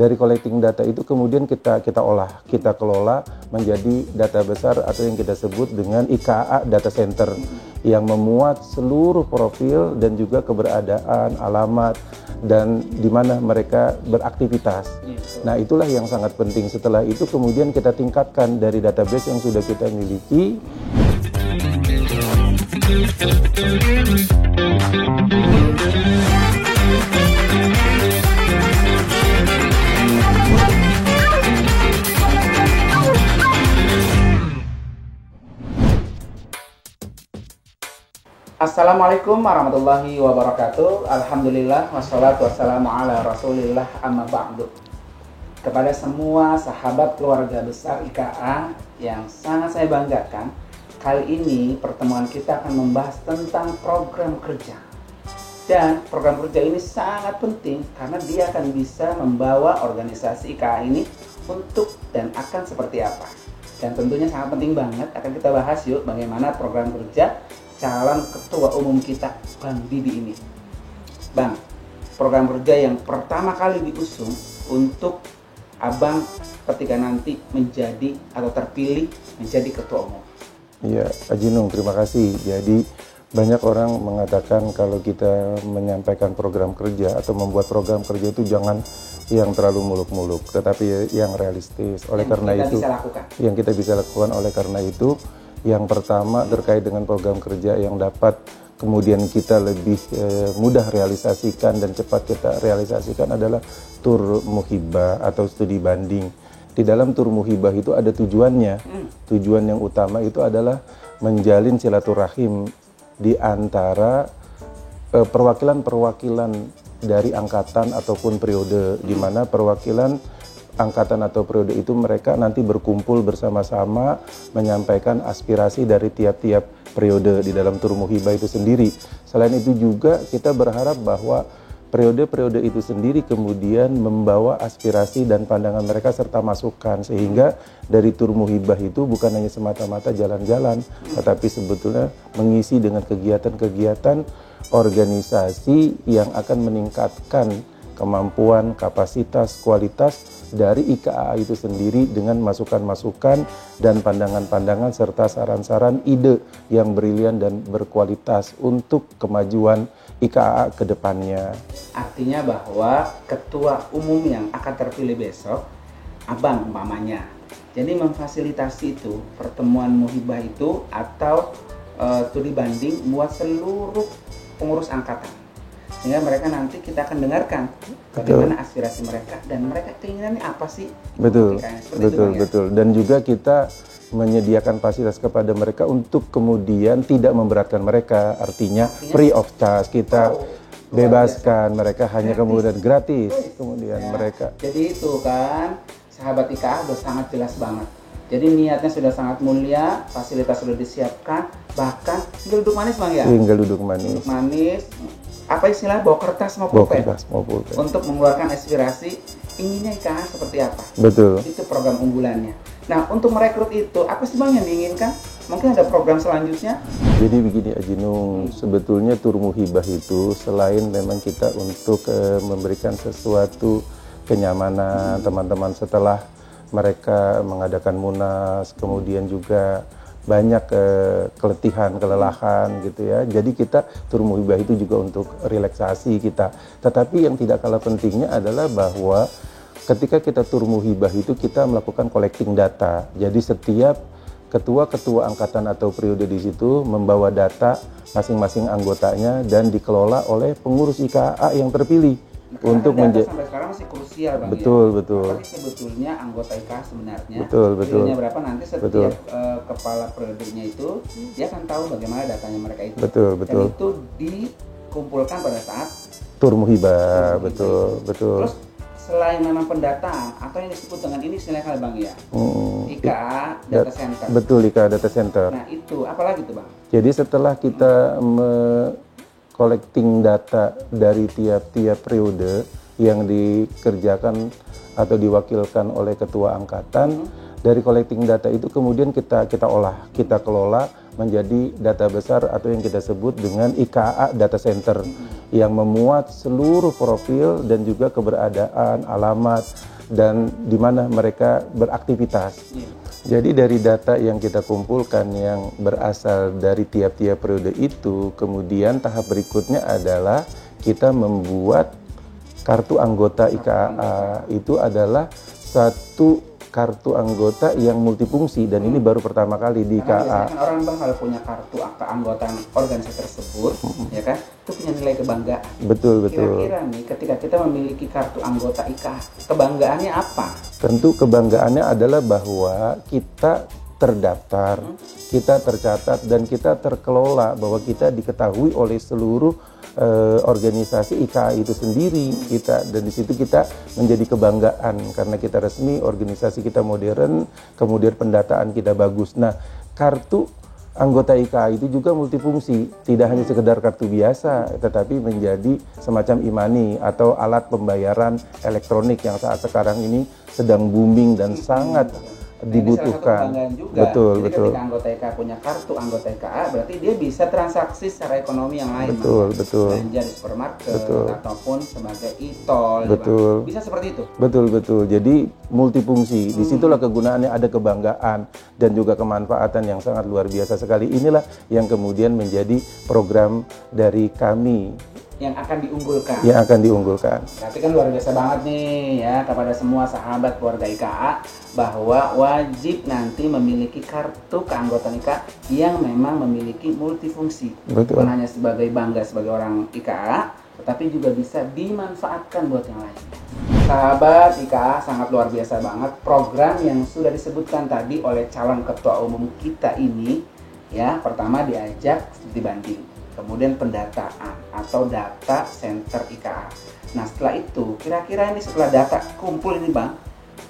Dari collecting data itu kemudian kita olah, kita kelola menjadi data besar atau yang kita sebut dengan IKA Data Center yang memuat seluruh profil dan juga keberadaan, alamat, dan di mana mereka beraktivitas. Nah, itulah yang sangat penting. Setelah itu kemudian kita tingkatkan dari database yang sudah kita miliki. Assalamualaikum warahmatullahi wabarakatuh. Alhamdulillah wassalatu wassalamu ala rasulillah amma ba'du. Kepada semua sahabat keluarga besar IKA yang sangat saya banggakan, kali ini pertemuan kita akan membahas tentang program kerja. Dan program kerja ini sangat penting karena dia akan bisa membawa organisasi IKA ini untuk dan akan seperti apa. Dan tentunya sangat penting banget akan kita bahas yuk bagaimana program kerja calon ketua umum kita, Bang Didi ini. Bang, program kerja yang pertama kali diusung untuk Abang ketika nanti menjadi atau terpilih menjadi ketua umum. Iya, Haji Nung, terima kasih. Jadi banyak orang mengatakan kalau kita menyampaikan program kerja atau membuat program kerja itu jangan yang terlalu muluk-muluk, tetapi yang realistis. Oleh karena itu, yang kita bisa lakukan. Oleh karena itu, yang pertama terkait dengan program kerja yang dapat kemudian kita lebih mudah realisasikan dan cepat kita realisasikan adalah tur muhibah atau studi banding. Di dalam tur muhibah itu ada tujuannya. Tujuan yang utama itu adalah menjalin silaturahim di antara perwakilan-perwakilan dari angkatan ataupun periode, di mana perwakilan angkatan atau periode itu mereka nanti berkumpul bersama-sama menyampaikan aspirasi dari tiap-tiap periode di dalam tur muhibah itu sendiri. Selain itu juga kita berharap bahwa periode-periode itu sendiri kemudian membawa aspirasi dan pandangan mereka serta masukan, sehingga dari tur muhibah itu bukan hanya semata-mata jalan-jalan, tetapi sebetulnya mengisi dengan kegiatan-kegiatan organisasi yang akan meningkatkan kemampuan, kapasitas, kualitas dari IKA itu sendiri dengan masukan-masukan dan pandangan-pandangan serta saran-saran ide yang brilian dan berkualitas untuk kemajuan IKA ke depannya. Artinya bahwa ketua umum yang akan terpilih besok, Abang umpamanya. Jadi memfasilitasi itu, pertemuan muhibah itu atau studi banding buat seluruh pengurus angkatan. Sehingga mereka nanti kita akan dengarkan bagaimana aspirasi mereka dan mereka keinginannya apa sih. Betul, betul. Dan juga kita menyediakan fasilitas kepada mereka untuk kemudian tidak memberatkan mereka. Artinya free of charge, kita bebaskan mereka hanya kemudian gratis. Kemudian mereka. Jadi itu kan sahabat IKA sudah sangat jelas banget. Jadi niatnya sudah sangat mulia, fasilitas sudah disiapkan, bahkan tinggal duduk manis Bang ya. Tinggal duduk manis. Duduk manis. Apa istilah bawa kertas mau pulpen untuk mengeluarkan aspirasi inginnya IKA seperti apa. Betul. Itu program unggulannya. Nah, untuk merekrut itu apa sih Bang yang diinginkan? Mungkin ada program selanjutnya? Jadi begini Haji Nung, sebetulnya tur muhibah itu selain memang kita untuk memberikan sesuatu kenyamanan teman-teman setelah mereka mengadakan munas, kemudian juga banyak keletihan, kelelahan gitu ya. Jadi kita tur muhibah itu juga untuk relaksasi kita. Tetapi yang tidak kalah pentingnya adalah bahwa ketika kita tur muhibah itu kita melakukan collecting data. Jadi setiap ketua-ketua angkatan atau periode di situ membawa data masing-masing anggotanya dan dikelola oleh pengurus IKA yang terpilih. Untuk sampai sekarang masih krusial Bang. Betul. Apalagi sebetulnya anggota IKA sebenarnya. Betul. Periodenya berapa nanti setiap kepala periodenya itu dia akan tahu bagaimana datanya mereka itu. Betul. Dan itu dikumpulkan pada saat tur muhibah. Betul. Terus selain memang pendataan atau yang disebut dengan ini istilahnya Bang ya. IKA Data Center. Betul, IKA Data Center. Nah, itu apalagi tuh Bang? Jadi setelah kita collecting data dari tiap-tiap periode yang dikerjakan atau diwakilkan oleh ketua angkatan, dari collecting data itu kemudian kita olah, kita kelola menjadi data besar atau yang kita sebut dengan IKA Data Center yang memuat seluruh profil dan juga keberadaan, alamat, dan di mana mereka beraktivitas. Jadi dari data yang kita kumpulkan yang berasal dari tiap-tiap periode itu, kemudian tahap berikutnya adalah kita membuat kartu anggota IKA. Itu adalah satu kartu anggota yang multifungsi, dan ini baru pertama kali di Karena IKA. biasanya kan orang bang kalau punya kartu keanggotaan organisasi tersebut, ya kan, itu punya nilai kebanggaan. Betul. Kira-kira nih ketika kita memiliki kartu anggota IKA, kebanggaannya apa? Tentu kebanggaannya adalah bahwa kita terdaftar, kita tercatat, dan kita terkelola, bahwa kita diketahui oleh seluruh organisasi IKA itu sendiri. Dan di situ kita menjadi kebanggaan karena kita resmi, organisasi kita modern, kemudian pendataan kita bagus. Nah, kartu anggota IKA itu juga multifungsi, tidak hanya sekedar kartu biasa, tetapi menjadi semacam e-money atau alat pembayaran elektronik yang saat sekarang ini sedang booming dan sangat dibutuhkan. Ini salah satu kebanggaan juga. Betul. Ketika anggota IKA punya kartu anggota IKA, berarti dia bisa transaksi secara ekonomi yang lain. Betul. Belanja di supermarket ataupun sebagai e-tol. Betul. Bisa seperti itu. Betul. Jadi multifungsi. Disitulah kegunaannya, ada kebanggaan dan juga kemanfaatan yang sangat luar biasa sekali. Inilah yang kemudian menjadi program dari kami Yang akan diunggulkan. Tapi kan luar biasa banget nih ya kepada semua sahabat keluarga IKA, bahwa wajib nanti memiliki kartu keanggotaan IKA yang memang memiliki multifungsi. Betul. Bukan hanya sebagai bangga sebagai orang IKA, tetapi juga bisa dimanfaatkan buat yang lain. Sahabat IKA, sangat luar biasa banget program yang sudah disebutkan tadi oleh calon ketua umum kita ini. Ya, pertama diajak studi banding, kemudian pendataan atau data center IKA. Nah, setelah itu kira-kira ini setelah data kumpul ini bang,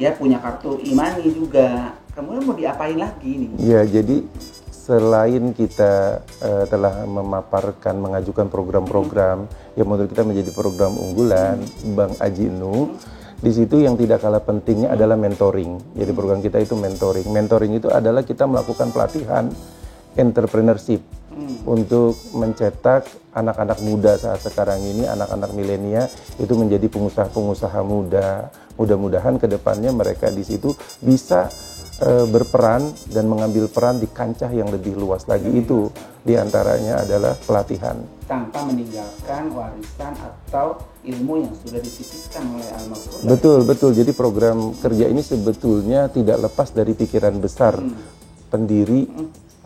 ya punya kartu e-money juga, kemudian mau diapain lagi nih? Ya, jadi selain kita telah memaparkan, mengajukan program-program yang menurut kita menjadi program unggulan Bang Aji Inu, di situ yang tidak kalah pentingnya adalah mentoring. Jadi program kita itu mentoring. Mentoring itu adalah kita melakukan pelatihan entrepreneurship untuk mencetak anak-anak muda saat sekarang ini, anak-anak milenial itu menjadi pengusaha-pengusaha muda. Mudah-mudahan kedepannya mereka di situ bisa berperan dan mengambil peran di kancah yang lebih luas lagi. Itu diantaranya adalah pelatihan. Tanpa meninggalkan warisan atau ilmu yang sudah dititipkan oleh Al-Maghfur. Betul. Jadi program kerja ini sebetulnya tidak lepas dari pikiran besar pendiri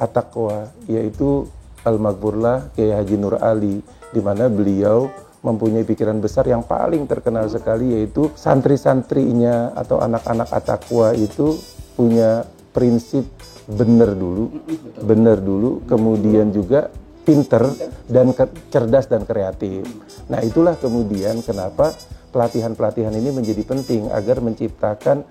At-Taqwa, yaitu Al-Maghfurlah Kiai Haji Nur Ali, di mana beliau mempunyai pikiran besar yang paling terkenal sekali, yaitu santri-santrinya atau anak-anak At-Taqwa itu punya prinsip benar dulu, kemudian juga pinter dan cerdas dan kreatif. Nah, itulah kemudian kenapa pelatihan-pelatihan ini menjadi penting agar menciptakan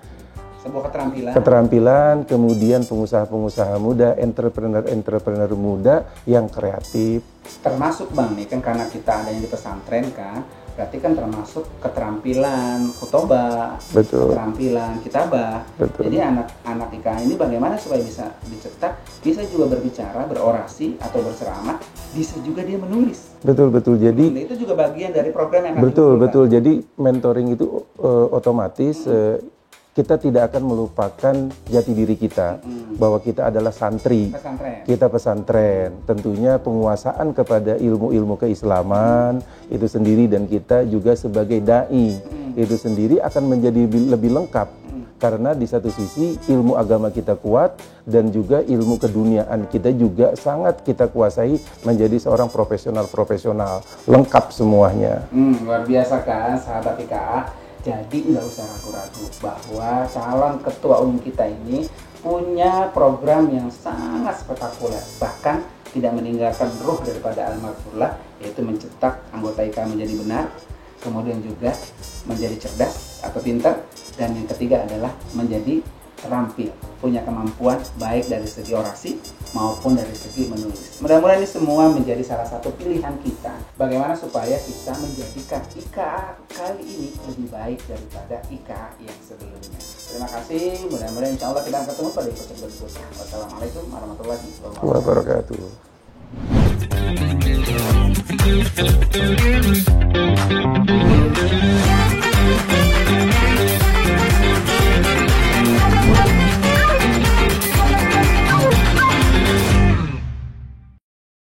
sebuah keterampilan, kemudian pengusaha-pengusaha muda, entrepreneur muda yang kreatif. Termasuk bang nih kan, karena kita adanya di pesantren kan, berarti kan termasuk keterampilan khutbah, keterampilan kitabah. Jadi anak-anak IKA ini bagaimana supaya bisa dicetak, bisa juga berbicara, berorasi atau berceramah, bisa juga dia menulis. Betul. Jadi itu juga bagian dari program yang betul. Jadi mentoring itu otomatis kita tidak akan melupakan jati diri kita, bahwa kita adalah santri, kita pesantren. Tentunya penguasaan kepada ilmu-ilmu keislaman itu sendiri, dan kita juga sebagai dai itu sendiri akan menjadi lebih lengkap. Karena di satu sisi ilmu agama kita kuat, dan juga ilmu keduniaan kita juga sangat kita kuasai, menjadi seorang profesional, lengkap semuanya. Luar biasa kan sahabat IKA. Jadi nggak usah ragu-ragu bahwa calon ketua umum kita ini punya program yang sangat spektakuler, bahkan tidak meninggalkan ruh daripada Al-Maghfurlah, yaitu mencetak anggota IKA menjadi benar, kemudian juga menjadi cerdas atau pintar, dan yang ketiga adalah menjadi terampil, punya kemampuan baik dari segi orasi maupun dari segi menulis. Mudah-mudahan ini semua menjadi salah satu pilihan kita, bagaimana supaya kita menjadikan IKA kali ini lebih baik daripada IKA yang sebelumnya. Terima kasih, mudah-mudahan insya Allah kita akan ketemu pada episode berikutnya. Wassalamualaikum warahmatullahi wabarakatuh.